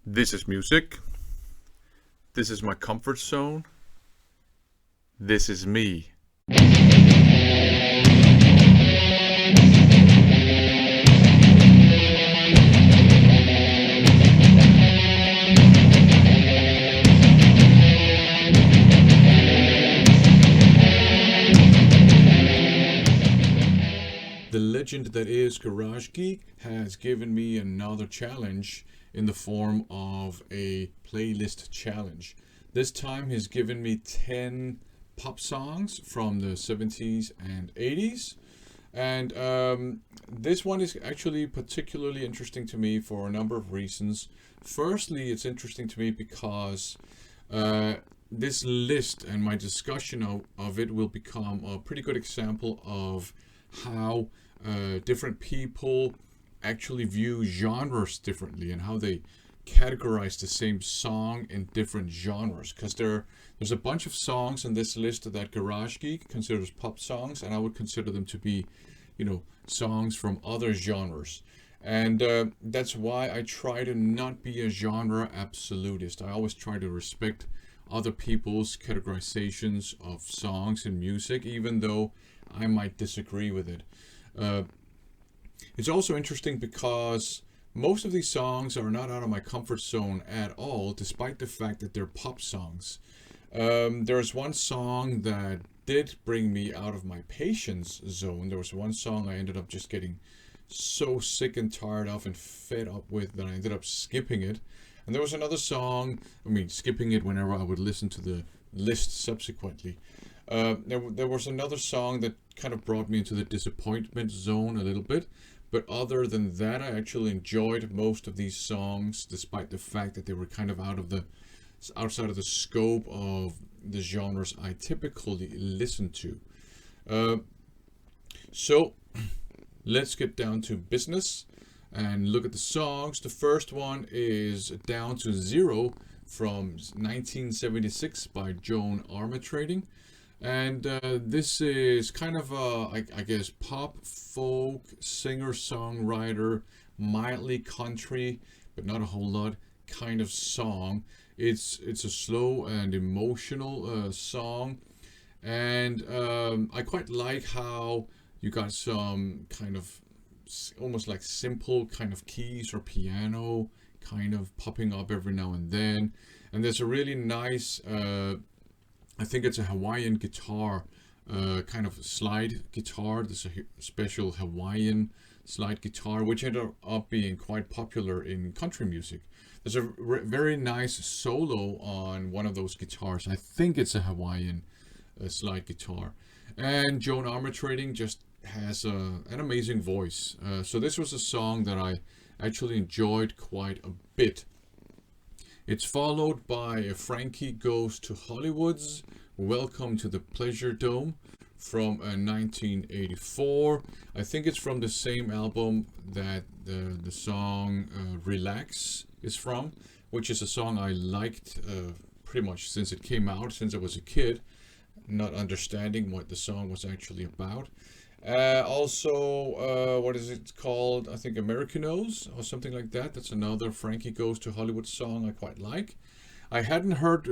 This is music. This is my comfort zone. This is me. The legend that is Garage Geek has given me another challenge in the form of a playlist challenge. This time he's given me 10 pop songs from the 70s and 80s. And this one is actually particularly interesting to me for a number of reasons. Firstly, it's interesting to me because this list and my discussion of it will become a pretty good example of how different people actually view genres differently and how they categorize the same song in different genres. Because there's a bunch of songs on this list that Garage Geek considers pop songs, and I would consider them to be, songs from other genres. And that's why I try to not be a genre absolutist. I always try to respect other people's categorizations of songs and music, even though I might disagree with it. It's also interesting because most of these songs are not out of my comfort zone at all, despite the fact that they're pop songs. There's one song that did bring me out of my patience zone. There was one song I ended up just getting so sick and tired of and fed up with that I ended up skipping it. And there was another song, skipping it whenever I would listen to the list subsequently. There was another song that kind of brought me into the disappointment zone a little bit. But other than that, I actually enjoyed most of these songs, despite the fact that they were kind of outside of the scope of the genres I typically listen to. So let's get down to business and look at the songs. The first one is Down to Zero from 1976 by Joan Armatrading. And this is kind of I guess, pop, folk, singer-songwriter, mildly country, but not a whole lot kind of song. It's a slow and emotional song. And I quite like how you got some kind of almost like simple kind of keys or piano kind of popping up every now and then. And there's a really nice I think it's a Hawaiian guitar, kind of slide guitar. There's a special Hawaiian slide guitar, which ended up being quite popular in country music. There's a very nice solo on one of those guitars. I think it's a Hawaiian slide guitar. And Joan Armatrading just has an amazing voice. So this was a song that I actually enjoyed quite a bit. It's followed by Frankie Goes to Hollywood's Welcome to the Pleasure Dome from 1984. I think it's from the same album that the song Relax is from, which is a song I liked pretty much since it came out, since I was a kid, not understanding what the song was actually about. What is it called? I think Americanos or something like that. That's another Frankie Goes to Hollywood song I quite like. I hadn't heard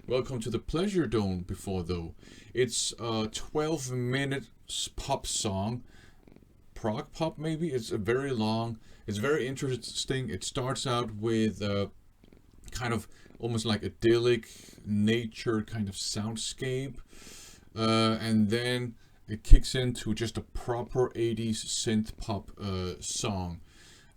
Welcome to the Pleasure Dome before, though. It's a 12-minute pop song. Prog pop, maybe? It's very long. It's very interesting. It starts out with kind of almost like idyllic nature kind of soundscape. And then it kicks into just a proper 80s synth pop song.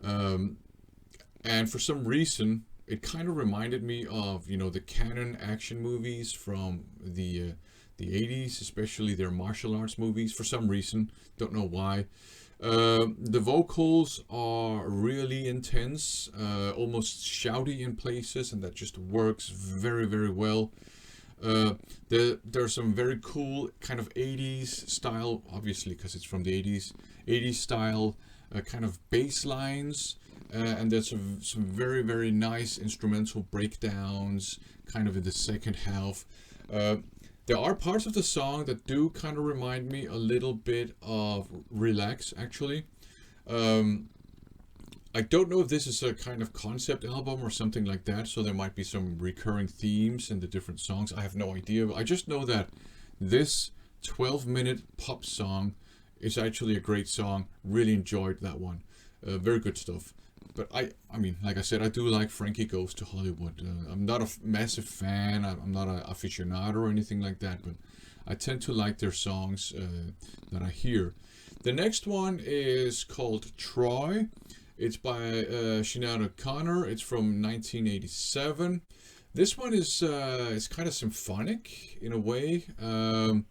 And for some reason, it kind of reminded me of, the canon action movies from the 80s, especially their martial arts movies, for some reason. Don't know why. The vocals are really intense, almost shouty in places, and that just works very, very well. There's some very cool kind of 80s style, obviously because it's from the 80s style kind of bass lines, and there's some very, very nice instrumental breakdowns kind of in the second half. There are parts of the song that do kind of remind me a little bit of Relax, actually. I don't know if this is a kind of concept album or something like that, so there might be some recurring themes in the different songs. I have no idea. I just know that this 12-minute pop song is actually a great song. Really enjoyed that one. Very good stuff. But I mean, like I said, I do like Frankie Goes to Hollywood. I'm not a massive fan. I'm not an aficionado or anything like that, but I tend to like their songs that I hear. The next one is called Troy. It's by Sinead O'Connor. It's from 1987. This one is kind of symphonic in a way. And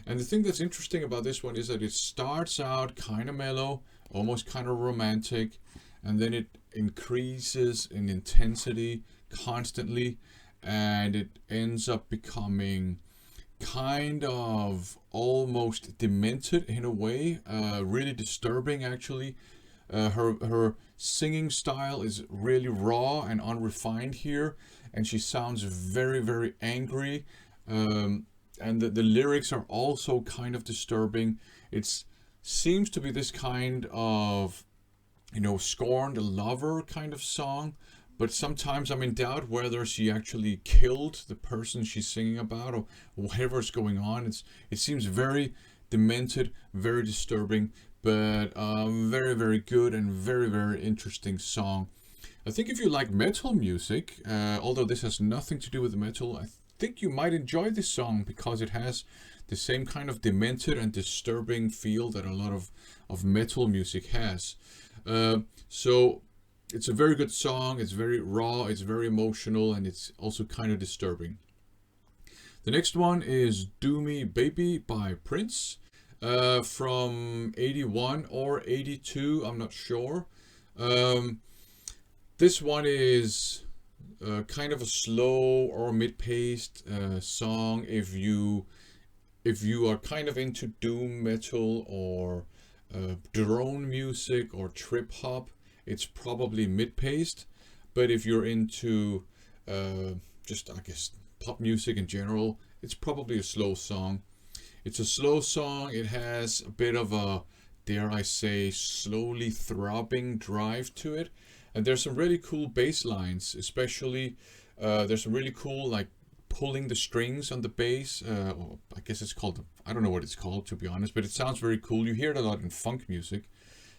the thing that's interesting about this one is that it starts out kind of mellow, almost kind of romantic, and then it increases in intensity constantly, and it ends up becoming kind of almost demented in a way, really disturbing actually. Her singing style is really raw and unrefined here, and she sounds very, very angry. And the lyrics are also kind of disturbing. It seems to be this kind of, scorned lover kind of song, but sometimes I'm in doubt whether she actually killed the person she's singing about or whatever's going on. It seems very demented, very disturbing, but very, very good and very, very interesting song. I think if you like metal music, although this has nothing to do with metal, I think you might enjoy this song because it has the same kind of demented and disturbing feel that a lot of metal music has. So it's a very good song. It's very raw, it's very emotional, and it's also kind of disturbing. The next one is Do Me Baby by Prince. From 81 or 82, I'm not sure. This one is kind of a slow or mid-paced song. If you are kind of into doom metal or drone music or trip hop, it's probably mid-paced. But if you're into just, I guess, pop music in general, it's probably a slow song. It's a slow song. It has a bit of a, dare I say, slowly throbbing drive to it. And there's some really cool bass lines, especially there's some really cool, like, pulling the strings on the bass. Or I guess it's called, I don't know what it's called, to be honest, but it sounds very cool. You hear it a lot in funk music.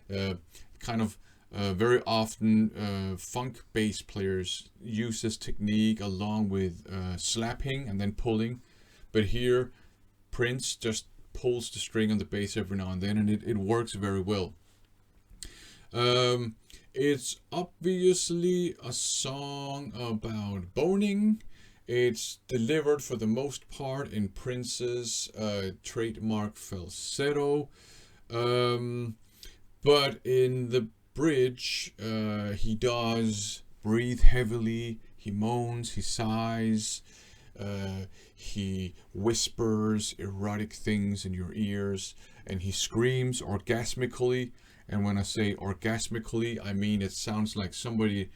Very often funk bass players use this technique along with slapping and then pulling. But here, Prince just pulls the string on the bass every now and then, and it works very well. It's obviously a song about boning. It's delivered for the most part in Prince's trademark falsetto. But in the bridge, he does breathe heavily, he moans, he sighs. He whispers erotic things in your ears, and he screams orgasmically. And when I say orgasmically, I mean it sounds like somebody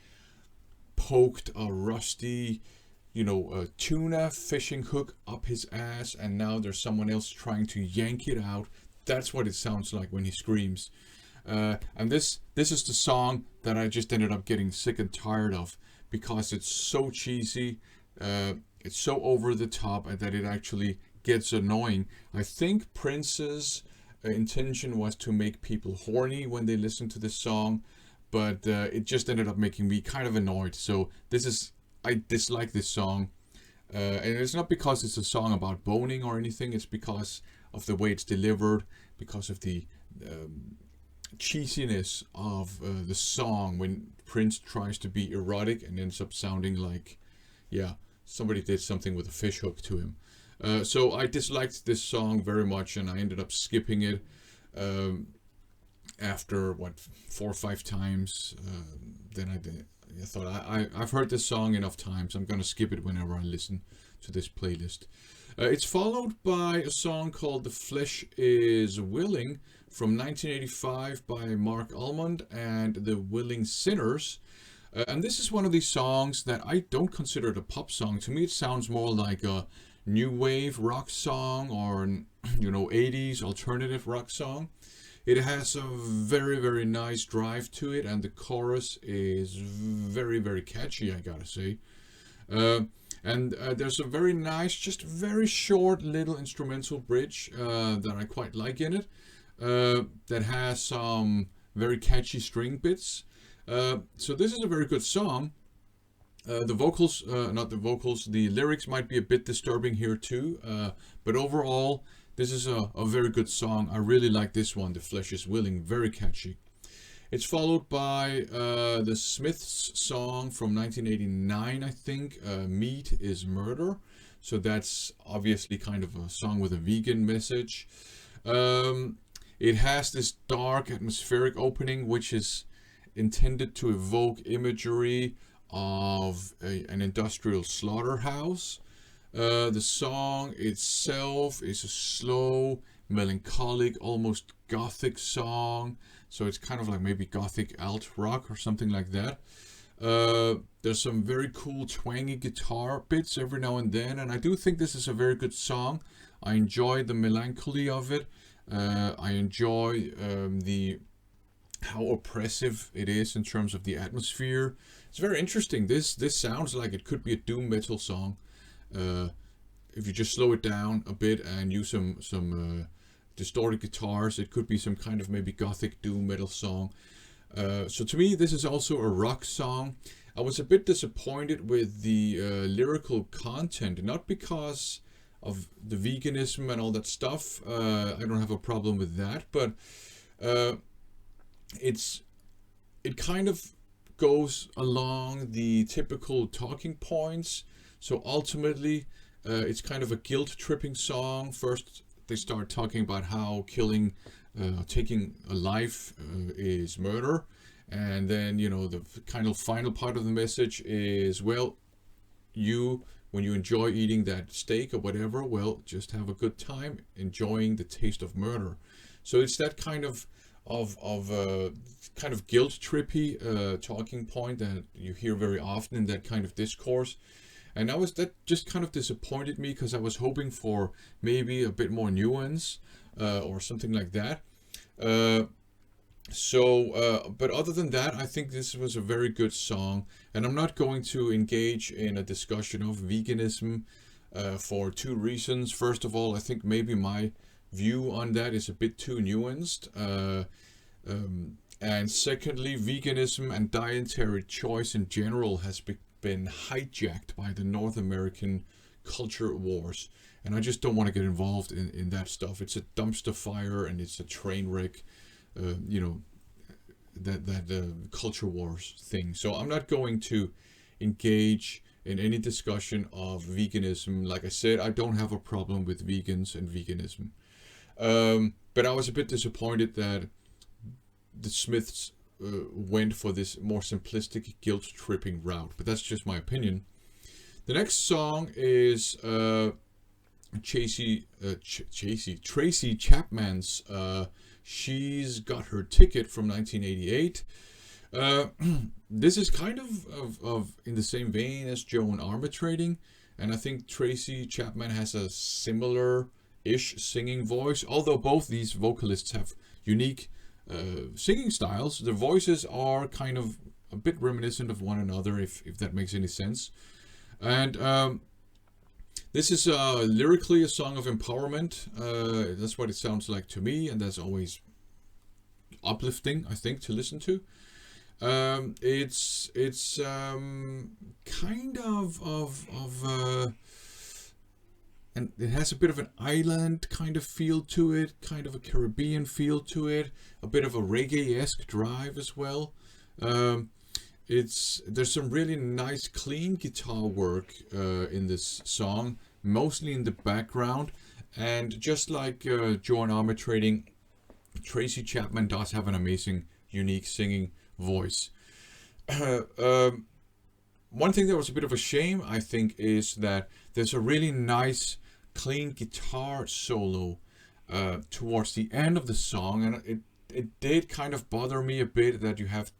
poked a rusty, a tuna fishing hook up his ass, and now there's someone else trying to yank it out. That's what it sounds like when he screams. And this is the song that I just ended up getting sick and tired of because it's so cheesy. It's so over the top that it actually gets annoying. I think Prince's intention was to make people horny when they listen to this song, but it just ended up making me kind of annoyed. So I dislike this song. And it's not because it's a song about boning or anything. It's because of the way it's delivered, because of the cheesiness of the song when Prince tries to be erotic and ends up sounding like, somebody did something with a fish hook to him. So I disliked this song very much, and I ended up skipping it after 4 or 5 times. Then I thought I've heard this song enough times. I'm gonna skip it whenever I listen to this playlist. It's followed by a song called "The Flesh Is Willing" from 1985 by Mark Almond and the Willing Sinners. And this is one of these songs that I don't consider it a pop song. To me, it sounds more like a new wave rock song or 80s alternative rock song. It has a very, very nice drive to it, and the chorus is very, very catchy, I gotta say. And there's a very nice, just very short little instrumental bridge that I quite like in it, that has some very catchy string bits. So this is a very good song. The vocals, not the vocals, the lyrics might be a bit disturbing here too, but overall, this is a very good song. I really like this one, The Flesh is Willing, very catchy. It's followed by the Smiths song from 1989, I think, Meat is Murder. So that's obviously kind of a song with a vegan message. It has this dark atmospheric opening, which is intended to evoke imagery of an industrial slaughterhouse. The song itself is a slow, melancholic, almost gothic song. So it's kind of like maybe gothic alt rock or something like that. There's some very cool twangy guitar bits every now and then, and I do think this is a very good song. I enjoy the melancholy of it. I enjoy how oppressive it is in terms of the atmosphere. It's very interesting. This sounds like it could be a doom metal song. If you just slow it down a bit and use some distorted guitars, it could be some kind of maybe gothic doom metal song. So to me, this is also a rock song. I was a bit disappointed with the lyrical content, not because of the veganism and all that stuff. I don't have a problem with that, but it kind of goes along the typical talking points. So ultimately, it's kind of a guilt-tripping song. First, they start talking about how taking a life is murder. And then, the kind of final part of the message is, well, when you enjoy eating that steak or whatever, well, just have a good time enjoying the taste of murder. So it's that kind of guilt-trippy talking point that you hear very often in that kind of discourse. And that just kind of disappointed me, because I was hoping for maybe a bit more nuance or something like that. But other than that, I think this was a very good song, and I'm not going to engage in a discussion of veganism for two reasons. First of all, I think maybe my view on that is a bit too nuanced. And secondly, veganism and dietary choice in general has been hijacked by the North American culture wars, and I just don't want to get involved in that stuff. It's a dumpster fire and it's a train wreck, that culture wars thing. So I'm not going to engage in any discussion of veganism. Like I said, I don't have a problem with vegans and veganism, but I was a bit disappointed that the Smiths went for this more simplistic guilt-tripping route, but that's just my opinion. The next song is Tracy Chapman's She's Got Her Ticket from 1988. This is kind of in the same vein as Joan Armatrading, and I think Tracy Chapman has a similar-ish singing voice, although both these vocalists have unique singing styles. The voices are kind of a bit reminiscent of one another, if that makes any sense. And this is lyrically a song of empowerment. That's what it sounds like to me, and that's always uplifting, I think, to listen to. It's kind of and it has a bit of an island kind of feel to it, kind of a Caribbean feel to it, a bit of a reggae-esque drive as well. There's some really nice clean guitar work in this song, mostly in the background, and just like Joan Armatrading, Tracy Chapman does have an amazing, unique singing voice. One thing that was a bit of a shame, I think, is that there's a really nice clean guitar solo towards the end of the song, and it did kind of bother me a bit that you have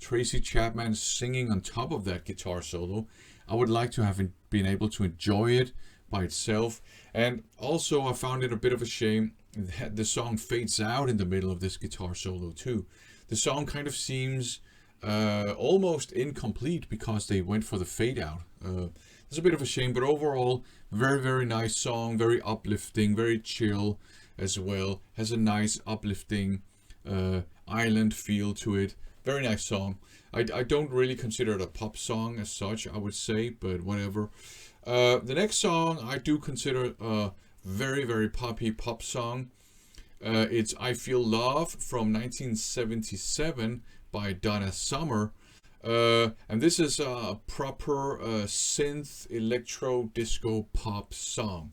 Tracy Chapman singing on top of that guitar solo. I would like to have been able to enjoy it by itself. And also I found it a bit of a shame the song fades out in the middle of this guitar solo too. The song kind of seems almost incomplete because they went for the fade out. It's a bit of a shame, but overall, very, very nice song, very uplifting, very chill as well. Has a nice uplifting island feel to it. Very nice song. I don't really consider it a pop song as such, I would say, but whatever. The next song I do consider a very, very poppy pop song. It's I Feel Love from 1977 by Donna Summer. And this is a proper synth electro disco pop song.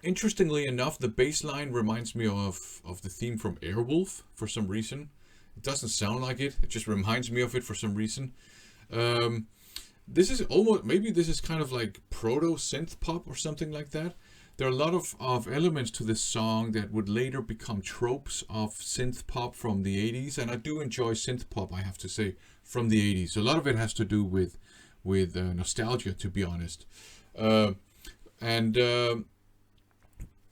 Interestingly enough, the bass line reminds me of the theme from Airwolf for some reason. It doesn't sound like it, it just reminds me of it for some reason. This is almost, maybe this is kind of like proto synth pop or something like that. There are a lot of elements to this song that would later become tropes of synth pop from the 80s, and I do enjoy synth pop, I have to say, from the 80s. A lot of it has to do with nostalgia, to be honest. And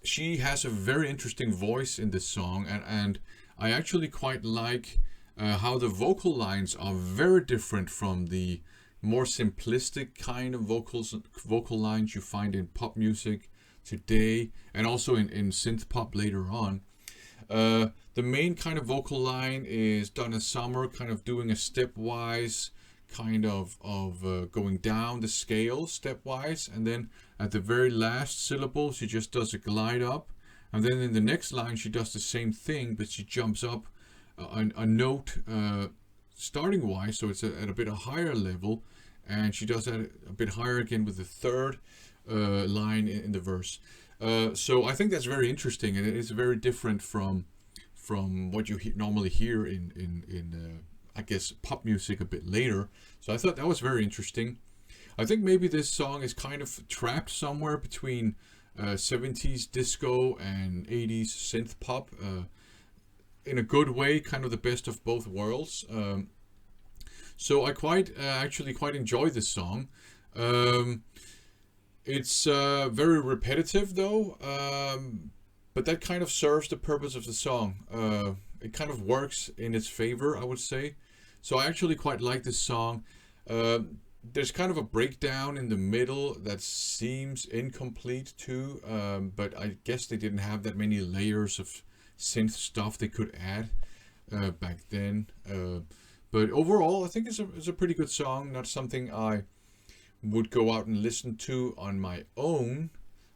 she has a very interesting voice in this song, and I actually quite like how the vocal lines are very different from the more simplistic kind of vocal lines you find in pop music today, and also in synth pop later on. The main kind of vocal line is Donna Summer kind of doing a stepwise kind of going down the scale stepwise, and then at the very last syllable she just does a glide up, and then in the next line she does the same thing, but she jumps up a note starting wise, so it's at a bit a higher level, and she does that a bit higher again with the third line in the verse. So I think that's very interesting, and it is very different from what you normally hear in I guess pop music a bit later. So I thought that was very interesting. I think maybe this song is kind of trapped somewhere between 70s disco and 80s synth pop, in a good way, kind of the best of both worlds. So I actually quite enjoy this song. It's very repetitive though, but that kind of serves the purpose of the song. It kind of works in its favor, I would say. So I actually quite like this song. There's kind of a breakdown in the middle that seems incomplete too, but I guess they didn't have that many layers of synth stuff they could add back then. But overall, I think it's a pretty good song. Not something I would go out and listen to on my own.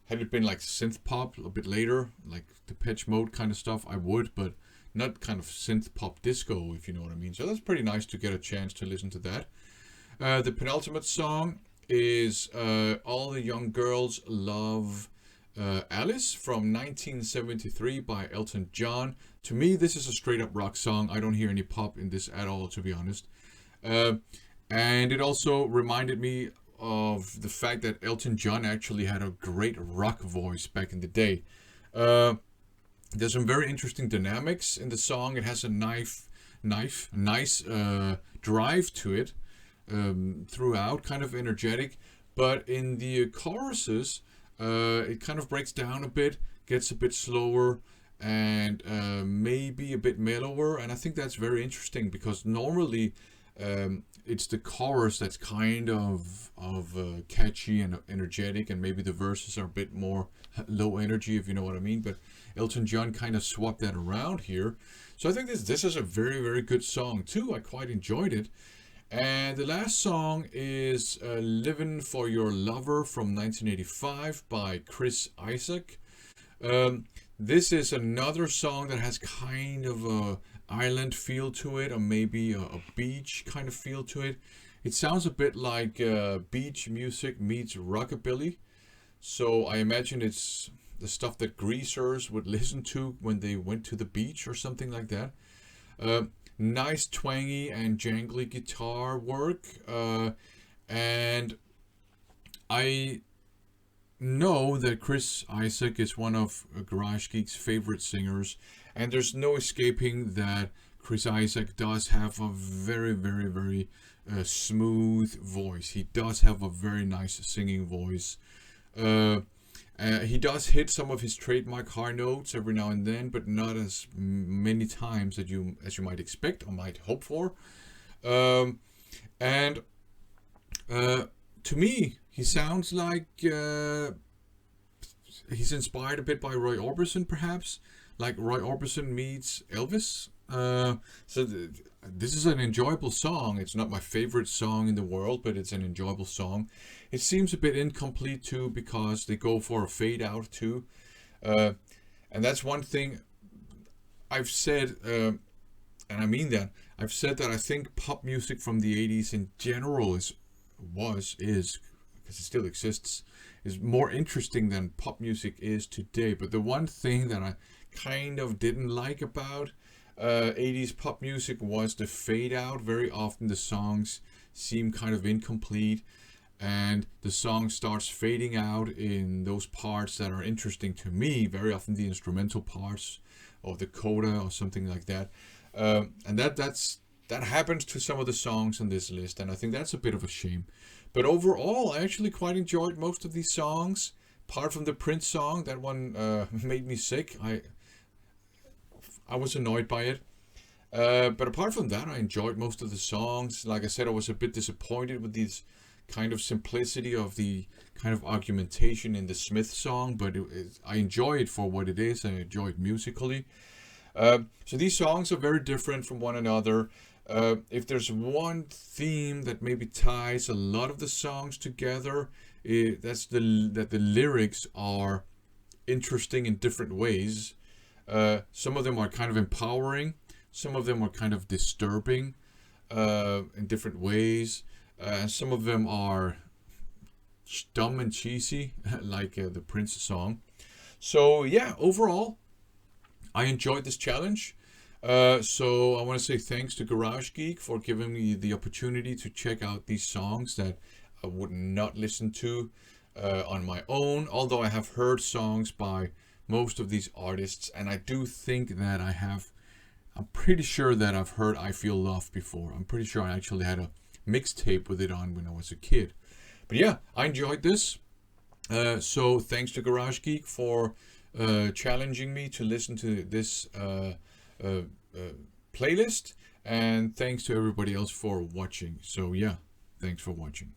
Had it been like synth pop a bit later, like Depeche Mode kind of stuff, I would, but not kind of synth pop disco, if you know what I mean. So that's pretty nice to get a chance to listen to that. The penultimate song is All the Young Girls Love Alice from 1973 by Elton John. To me, this is a straight up rock song. I don't hear any pop in this at all, to be honest. And it also reminded me of the fact that Elton John actually had a great rock voice back in the day. There's some very interesting dynamics in the song. It has a nice drive to it throughout, kind of energetic. But in the choruses, it kind of breaks down a bit, gets a bit slower, and maybe a bit mellower. And I think that's very interesting because normally it's the chorus that's kind of catchy and energetic, and maybe the verses are a bit more low energy, if you know what I mean. But Elton John kind of swapped that around here. So I think this is a very, very good song too. I quite enjoyed it. And the last song is Livin' for Your Lover from 1985 by Chris Isaak. This is another song that has kind of a island feel to it, or maybe a beach kind of feel to it. It sounds a bit like beach music meets rockabilly. So I imagine it's the stuff that greasers would listen to when they went to the beach or something like that. Nice twangy and jangly guitar work, and I know that Chris Isaak is one of Garage Geek's favorite singers, and there's no escaping that Chris Isaak does have a very, very, very smooth voice. He does have a very nice singing voice. He does hit some of his trademark high notes every now and then, but not as many times as you might expect or might hope for. And to me, he sounds like he's inspired a bit by Roy Orbison, perhaps, like Roy Orbison meets Elvis. This is an enjoyable song. It's not my favorite song in the world, but it's an enjoyable song. It seems a bit incomplete too, because they go for a fade out too, and that's one thing I've said, and I mean that. I've said that I think pop music from the 80s in general is, because it still exists, is more interesting than pop music is today. But the one thing that I kind of didn't like about 80s pop music was the fade out. Very often the songs seem kind of incomplete, and the song starts fading out in those parts that are interesting to me, very often the instrumental parts or the coda or something like that. And that happens to some of the songs on this list, and I think that's a bit of a shame. But overall, I actually quite enjoyed most of these songs, apart from the Prince song. That one made me sick. I was annoyed by it. But apart from that, I enjoyed most of the songs. Like I said, I was a bit disappointed with this kind of simplicity of the kind of argumentation in the Smith song, but I enjoy it for what it is. I enjoy it musically. So these songs are very different from one another. If there's one theme that maybe ties a lot of the songs together, that's that the lyrics are interesting in different ways. Some of them are kind of empowering. Some of them are kind of disturbing in different ways. Some of them are dumb and cheesy, like the Prince song. So yeah, overall, I enjoyed this challenge. So I want to say thanks to Garage Geek for giving me the opportunity to check out these songs that I would not listen to on my own. Although I have heard songs by most of these artists, and I do think that I'm pretty sure that I've heard I Feel Loved before. I'm pretty sure I actually had a mixtape with it on when I was a kid. But yeah, I enjoyed this. So thanks to Garage Geek for challenging me to listen to this playlist, and thanks to everybody else for watching. So yeah, thanks for watching.